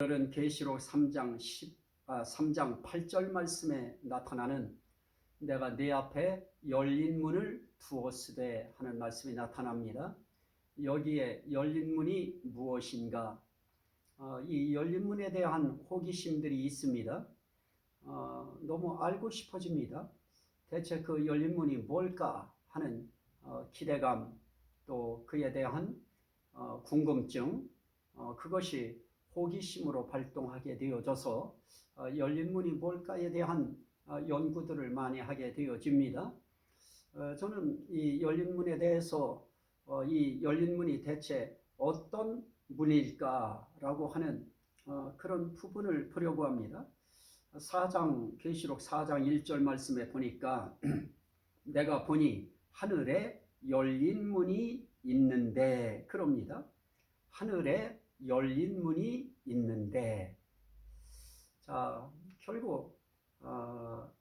오늘은 계시록 3장 8절 말씀에 나타나는 내가 내 앞에 열린 문을 두었으되 하는 말씀이 나타납니다. 여기에 열린 문이 무엇인가? 이 열린 문에 대한 호기심들이 있습니다. 너무 알고 싶어집니다. 대체 그 열린 문이 뭘까 하는 기대감, 또 그에 대한 궁금증, 그것이 호기심으로 발동하게 되어져서 열린 문이 뭘까에 대한 연구들을 많이 하게 되어집니다. 저는 이 열린 문에 대해서 이 열린 문이 대체 어떤 문일까라고 하는 그런 부분을 보려고 합니다. 계시록 4장 1절 말씀에 보니까 내가 보니 하늘에 열린 문이 있는데 그럽니다. 하늘에 열린 문이 있는데, 자, 결국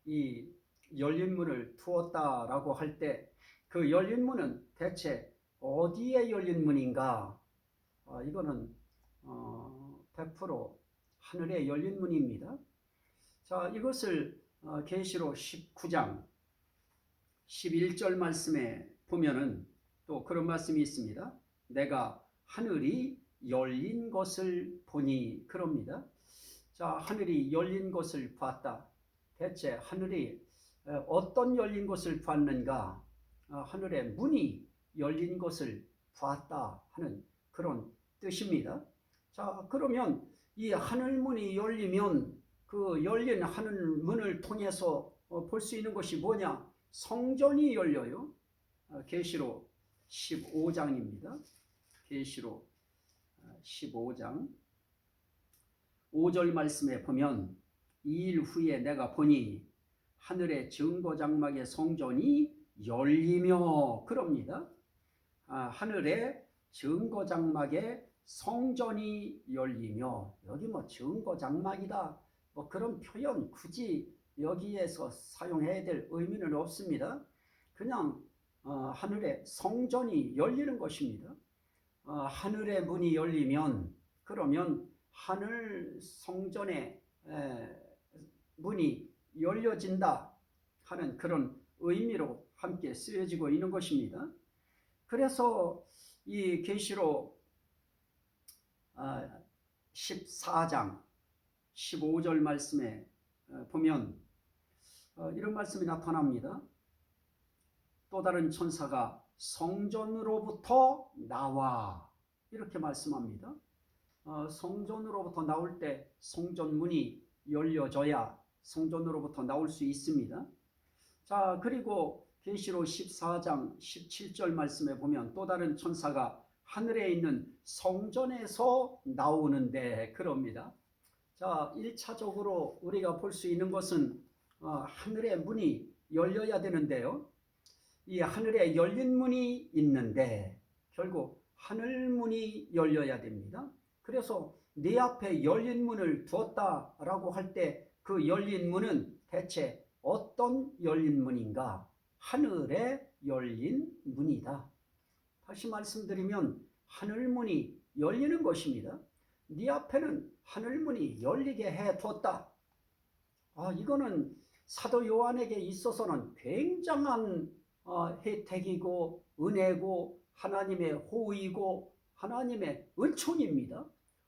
이 열린 문을 두었다라고 할 때 그 열린 문은 대체 어디에 열린 문인가? 이거는 100% 하늘에 열린 문입니다. 자, 이것을 계시록 19장 11절 말씀에 보면은 또 그런 말씀이 있습니다. 내가 하늘이 열린 것을 보니 그럽니다. 자, 하늘이 열린 것을 봤다. 대체 하늘이 어떤 열린 것을 봤는가? 하늘의 문이 열린 것을 봤다 하는 그런 뜻입니다. 자, 그러면 이 하늘 문이 열리면 그 열린 하늘 문을 통해서 볼 수 있는 것이 뭐냐? 성전이 열려요. 계시록 15장입니다. 계시록 15장 5절 말씀에 보면 2일 후에 내가 보니 하늘의 증거장막의 성전이 열리며 그럽니다. 하늘의 증거장막의 성전이 열리며, 여기 뭐 증거장막이다 뭐 그런 표현 굳이 여기에서 사용해야 될 의미는 없습니다. 그냥 하늘의 성전이 열리는 것입니다. 하늘의 문이 열리면 그러면 하늘 성전의 문이 열려진다 하는 그런 의미로 함께 쓰여지고 있는 것입니다. 그래서 이 계시록 14장 15절 말씀에 보면 이런 말씀이 나타납니다. 또 다른 천사가 성전으로부터 나와 이렇게 말씀합니다. 성전으로부터 나올 때 성전문이 열려져야 성전으로부터 나올 수 있습니다. 자, 그리고 계시록 14장 17절 말씀에 보면 또 다른 천사가 하늘에 있는 성전에서 나오는데 그럽니다. 자, 1차적으로 우리가 볼 수 있는 것은 하늘의 문이 열려야 되는데요. 이 하늘에 열린 문이 있는데 결국 하늘 문이 열려야 됩니다. 그래서 네 앞에 열린 문을 두었다라고 할 때 그 열린 문은 대체 어떤 열린 문인가? 하늘에 열린 문이다. 다시 말씀드리면 하늘 문이 열리는 것입니다. 네 앞에는 하늘 문이 열리게 해 두었다. 이거는 사도 요한에게 있어서는 굉장한 혜택이고 은혜고 하나님의 호의고 하나님의 은총입니다.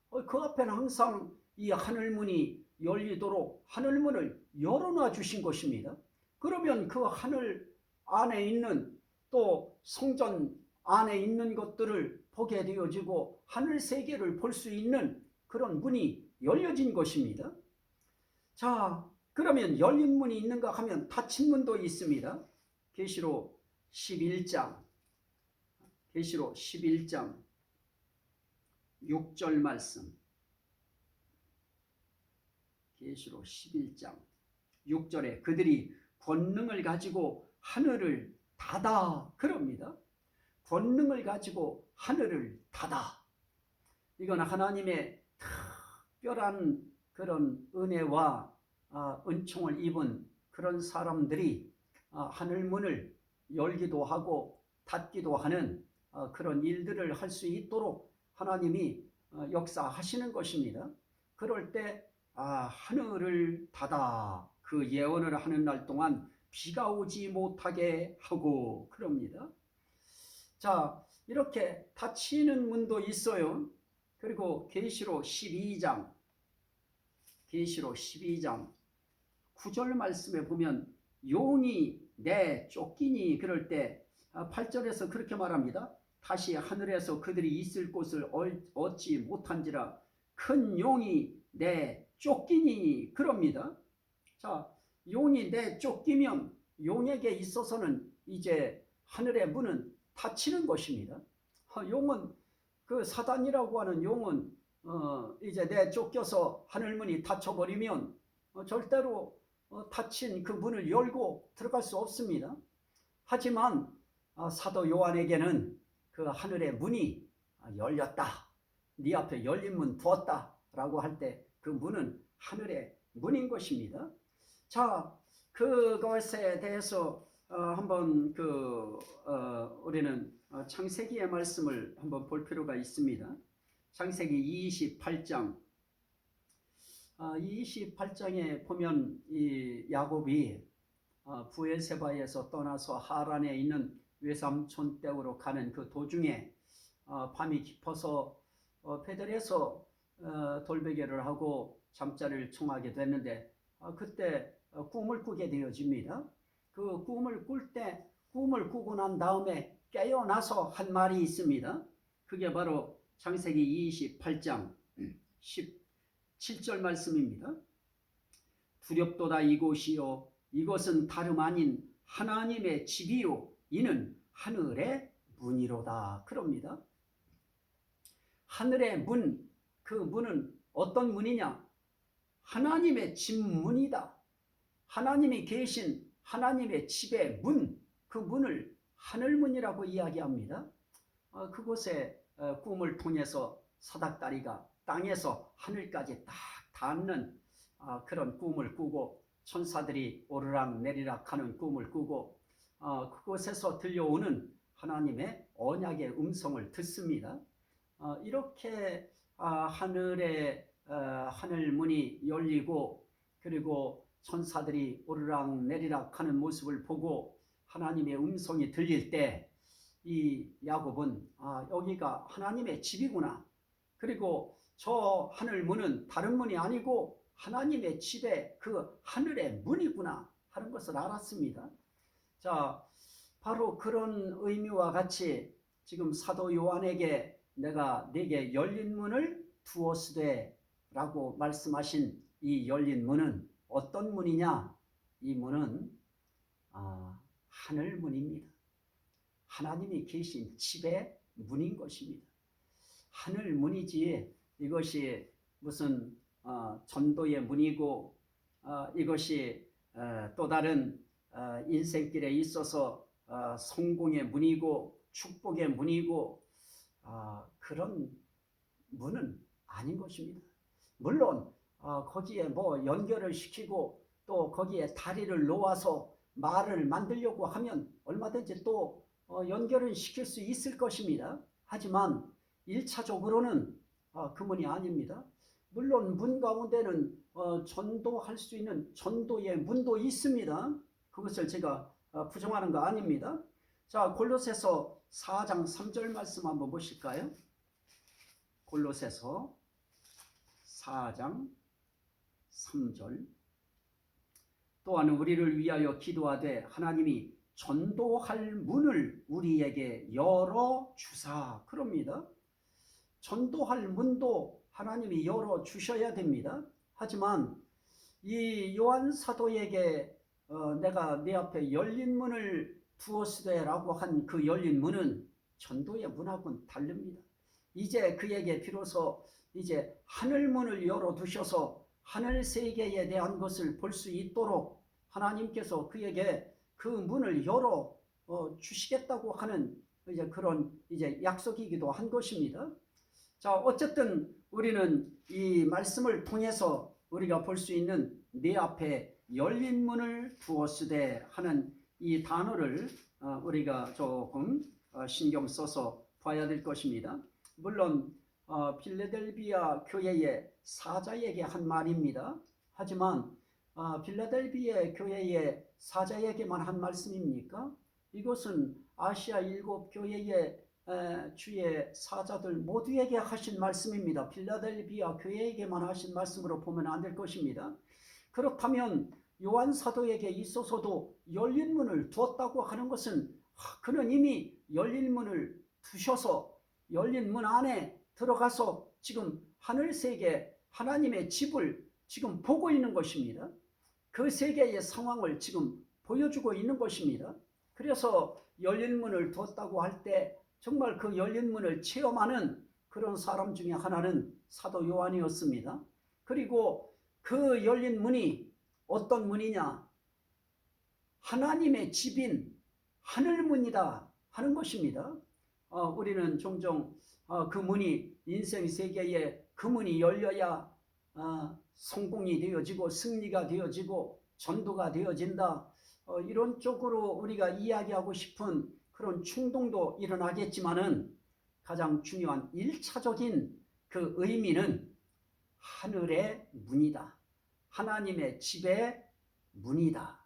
그 앞에는 항상 이 하늘문이 열리도록 하늘문을 열어놔 주신 것입니다. 그러면 그 하늘 안에 있는 또 성전 안에 있는 것들을 보게 되어지고 하늘 세계를 볼 수 있는 그런 문이 열려진 것입니다. 자, 그러면 열린 문이 있는가 하면 닫힌 문도 있습니다. 계시록 11장 6절 말씀. 계시록 11장 6절에 그들이 권능을 가지고 하늘을 닫아 그럽니다. 권능을 가지고 하늘을 닫아. 이건 하나님의 특별한 그런 은혜와 은총을 입은 그런 사람들이 하늘문을 열기도 하고 닫기도 하는 그런 일들을 할 수 있도록 하나님이 역사하시는 것입니다. 그럴 때 하늘을 닫아 그 예언을 하는 날 동안 비가 오지 못하게 하고 그럽니다. 자, 이렇게 닫히는 문도 있어요. 그리고 계시록 12장 9절 말씀에 보면 용이 내 쫓기니 그럴 때 8절에서 그렇게 말합니다. 다시 하늘에서 그들이 있을 곳을 얻지 못한지라 큰 용이 내 쫓기니 그럽니다. 자, 용이 내 쫓기면 용에게 있어서는 이제 하늘의 문은 닫히는 것입니다. 용은 그 사단이라고 하는 용은 이제 내 쫓겨서 하늘문이 닫혀버리면 절대로 닫힌 그 문을 열고 들어갈 수 없습니다. 하지만 사도 요한에게는 그 하늘의 문이 열렸다. 네 앞에 열린 문 두었다 라고 할 때 그 문은 하늘의 문인 것입니다. 자, 그것에 대해서 한번 우리는 창세기의 말씀을 한번 볼 필요가 있습니다. 창세기 28장에 보면 이 야곱이 부엘세바에서 떠나서 하란에 있는 외삼촌 댁으로 가는 그 도중에 밤이 깊어서 베델에서 돌베개를 하고 잠자리를 청하게 됐는데 그때 꿈을 꾸게 되어집니다. 그 꿈을 꾸고 난 다음에 깨어나서 한 말이 있습니다. 그게 바로 창세기 28장 17절 말씀입니다. 두렵도다 이곳이요 이것은 다름 아닌 하나님의 집이요 이는 하늘의 문이로다 그럽니다. 하늘의 문, 그 문은 어떤 문이냐? 하나님의 집 문이다. 하나님이 계신 하나님의 집의 문, 그 문을 하늘문이라고 이야기합니다. 그곳에 꿈을 통해서 사닥다리가 땅에서 하늘까지 딱 닿는 그런 꿈을 꾸고 천사들이 오르락 내리락 하는 꿈을 꾸고 그곳에서 들려오는 하나님의 언약의 음성을 듣습니다. 이렇게 하늘의 하늘문이 열리고 그리고 천사들이 오르락 내리락 하는 모습을 보고 하나님의 음성이 들릴 때 이 야곱은 여기가 하나님의 집이구나. 그리고 저 하늘문은 다른 문이 아니고 하나님의 집의 그 하늘의 문이구나 하는 것을 알았습니다. 자, 바로 그런 의미와 같이 지금 사도 요한에게 내가 네게 열린 문을 두었으되 라고 말씀하신 이 열린 문은 어떤 문이냐? 이 문은 하늘문입니다. 하나님이 계신 집의 문인 것입니다. 하늘문이지 이것이 무슨 전도의 문이고 이것이 또 다른 인생길에 있어서 성공의 문이고 축복의 문이고 그런 문은 아닌 것입니다. 물론 거기에 뭐 연결을 시키고 또 거기에 다리를 놓아서 말을 만들려고 하면 얼마든지 또 연결을 시킬 수 있을 것입니다. 하지만 1차적으로는 그 문이 아닙니다. 물론 문 가운데는 전도할 수 있는 전도의 문도 있습니다. 그것을 제가 부정하는 거 아닙니다. 자, 골로새서 4장 3절 말씀 한번 보실까요? 골로새서 4장 3절 또한 우리를 위하여 기도하되 하나님이 전도할 문을 우리에게 열어주사 그럽니다. 전도할 문도 하나님이 열어주셔야 됩니다. 하지만 이 요한 사도에게 내가 네 앞에 열린 문을 두었으되 라고 한 그 열린 문은 전도의 문하고는 다릅니다. 이제 그에게 비로소 이제 하늘문을 열어두셔서 하늘 세계에 대한 것을 볼 수 있도록 하나님께서 그에게 그 문을 열어 주시겠다고 하는 이제 그런 이제 약속이기도 한 것입니다. 자, 어쨌든 우리는 이 말씀을 통해서 우리가 볼 수 있는 내 앞에 열린 문을 두었으되 하는 이 단어를 우리가 조금 신경 써서 봐야 될 것입니다. 물론 필라델비아 교회의 사자에게 한 말입니다. 하지만 필라델비아 교회의 사자에게만 한 말씀입니까? 이것은 아시아 7교회의 주의 사자들 모두에게 하신 말씀입니다. 필라델비아 교회에게만 하신 말씀으로 보면 안 될 것입니다. 그렇다면 요한 사도에게 있어서도 열린 문을 두었다고 하는 것은 그는 이미 열린 문을 두셔서 열린 문 안에 들어가서 지금 하늘 세계 하나님의 집을 지금 보고 있는 것입니다. 그 세계의 상황을 지금 보여주고 있는 것입니다. 그래서 열린 문을 두었다고 할 때 정말 그 열린 문을 체험하는 그런 사람 중에 하나는 사도 요한이었습니다. 그리고 그 열린 문이 어떤 문이냐? 하나님의 집인 하늘문이다 하는 것입니다. 우리는 종종 그 문이 인생 세계에 그 문이 열려야 성공이 되어지고 승리가 되어지고 전도가 되어진다. 이런 쪽으로 우리가 이야기하고 싶은 그런 충동도 일어나겠지만은 가장 중요한 1차적인 그 의미는 하늘의 문이다. 하나님의 집의 문이다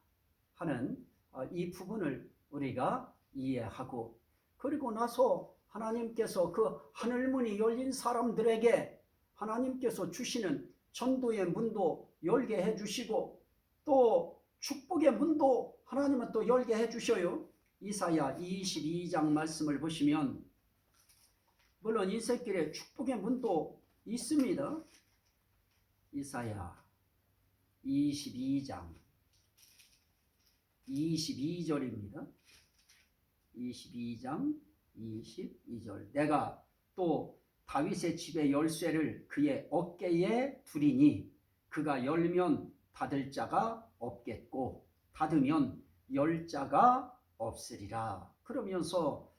하는 이 부분을 우리가 이해하고, 그리고 나서 하나님께서 그 하늘문이 열린 사람들에게 하나님께서 주시는 전도의 문도 열게 해주시고 또 축복의 문도 하나님은 또 열게 해주셔요. 이사야 22장 말씀을 보시면 물론 인생길에 축복의 문도 있습니다. 이사야 22장 22절입니다. 22장 22절. 내가 또 다윗의 집의 열쇠를 그의 어깨에 두리니 그가 열면 닫을 자가 없겠고 닫으면 열 자가 없으리라. 그러면서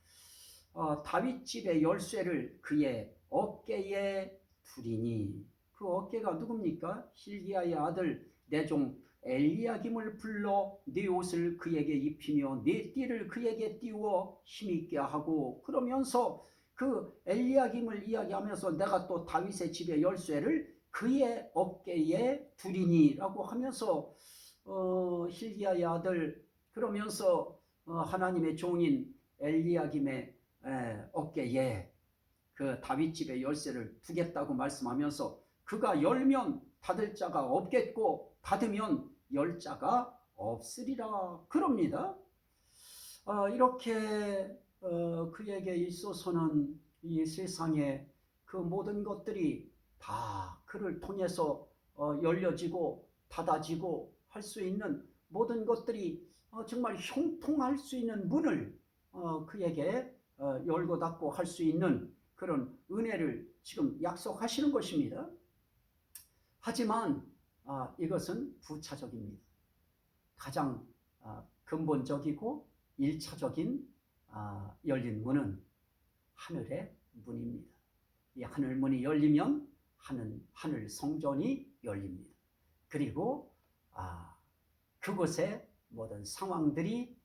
다윗 집의 열쇠를 그의 어깨에 두리니, 그 어깨가 누굽니까? hil기야의 아들 내 종 엘리야김을 불러 네 옷을 그에게 입히며 네 띠를 그에게 띄워 힘있게 하고, 그러면서 그 엘리야김을 이야기하면서 내가 또 다윗의 집의 열쇠를 그의 어깨에 두리니 라고 하면서 hil기야의 아들, 그러면서 하나님의 종인 엘리야김의 어깨에 그 다윗 집의 열쇠를 두겠다고 말씀하면서 그가 열면 닫을 자가 없겠고 닫으면 열 자가 없으리라 그럽니다. 이렇게 그에게 있어서는 이 세상의 그 모든 것들이 다 그를 통해서 열려지고 닫아지고 할 수 있는 모든 것들이 정말 형통할 수 있는 문을 그에게 열고 닫고 할 수 있는 그런 은혜를 지금 약속하시는 것입니다. 하지만 이것은 부차적입니다. 가장 근본적이고 1차적인 열린 문은 하늘의 문입니다. 이 하늘 문이 열리면 하늘 성전이 열립니다. 그리고 그곳의 모든 상황들이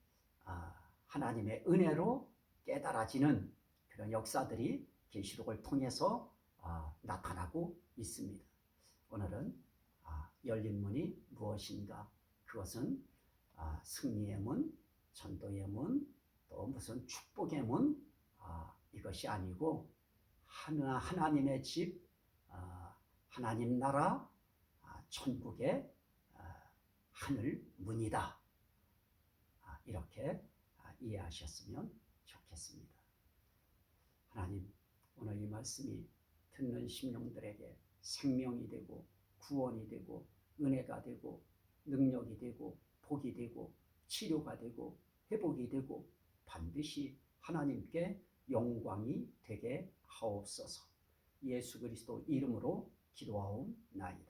하나님의 은혜로 깨달아지는 그런 역사들이 계시록을 통해서 나타나고 있습니다. 오늘은 열린 문이 무엇인가? 그것은 승리의 문, 전도의 문, 또 무슨 축복의 문, 이것이 아니고 하나님의 집, 하나님 나라, 천국의 하늘 문이다. 이렇게 이해하셨으면 좋겠습니다. 하나님, 오늘 이 말씀이 듣는 심령들에게 생명이 되고 구원이 되고 은혜가 되고 능력이 되고 복이 되고 치료가 되고 회복이 되고 반드시 하나님께 영광이 되게 하옵소서. 예수 그리스도 이름으로 기도하옵나이다.